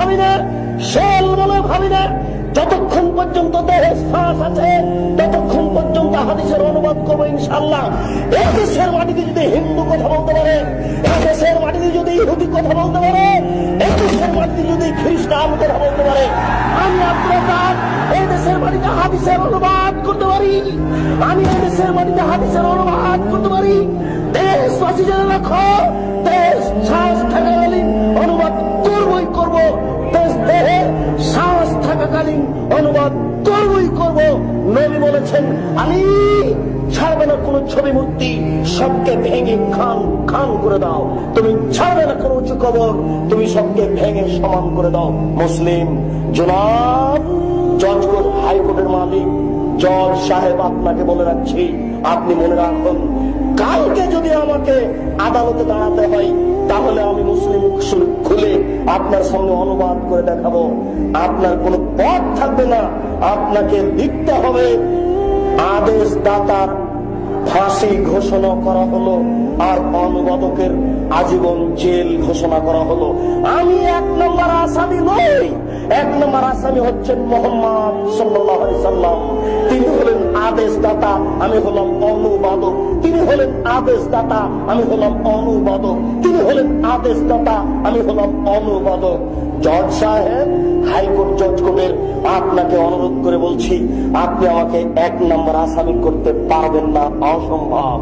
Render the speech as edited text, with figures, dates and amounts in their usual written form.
ভাবি না, শেল বলে ভাবি না। যতক্ষণ পর্যন্ত দেহে শ্বাস আছে ততক্ষণ পর্যন্ত হাদিসের অনুবাদ করবো ইনশাআল্লাহ। এই দেশের মাটিতে যদি হিন্দু কথা বলতে পারে, এই দেশের মাটিতে যদি ইহুদি কথা বলতে পারে, এই দেশের মাটিতে যদি খ্রিস্টান কথা বলতে পারে, আমি আপনার এই দেশের মাটিতে হাদিসের অনুবাদ করতে পারি। আমি এই দেশের মাটিতে হাদিসের অনুবাদ করতে পারি। দেশবাসী জেনে রাখো, দেশ শ্বাস থাকাকালীন অনুবাদ করবই করবো। দেশ দেহে শ্বাস থাকাকালীন অনুবাদ করবই করব। নবী বলেছেন, আমি ছাড়বে না কোন ছবি মূর্তি, সবকে ভেঙে খান খান করে দাও। তুমি ছাড়বে না কোন উঁচু কবর, তুমি সবকে ভেঙে সমান করে দাও। মুসলিম জনাব জজকোর্ট হাইকোর্টের মালিক জজ সাহেব, আপনাকে বলে রাখছি, আপনি মনে রাখুন, কালকে যদি আমাকে আদালতে দাঁড়াতে হয় তাহলে আমি মুসলিম শরীফ খুলে আপনার সামনে অনুবাদ করে দেখাবো। আপনার কোনো পথ থাকবে না, আপনাকে লিখতে হবে আদেশ দাতার ফাঁসি ঘোষণা করা হলো আর অনুবাদকের আজীবন জেল ঘোষণা করা হলো। আমি 1 নম্বর আসামি নই। 1 নম্বর আসামি হচ্ছেন মুহাম্মদ সাল্লাল্লাহু আলাইহি সাল্লাম। তিনি হলেন আদেশ দাতা, আমি হলাম অনুবাদক। তিনি হলেন আদেশ দাতা, আমি হলাম অনুবাদক। তিনি হলেন আদেশ দাতা, আমি হলাম অনুবাদক। জজ সাহেব, হাইকোর্ট জজ কোর্টের আপনাকে অনুরোধ করে বলছি, আপনি আমাকে 1 নম্বর আসামি করতে পারবেন না, অসম্ভব।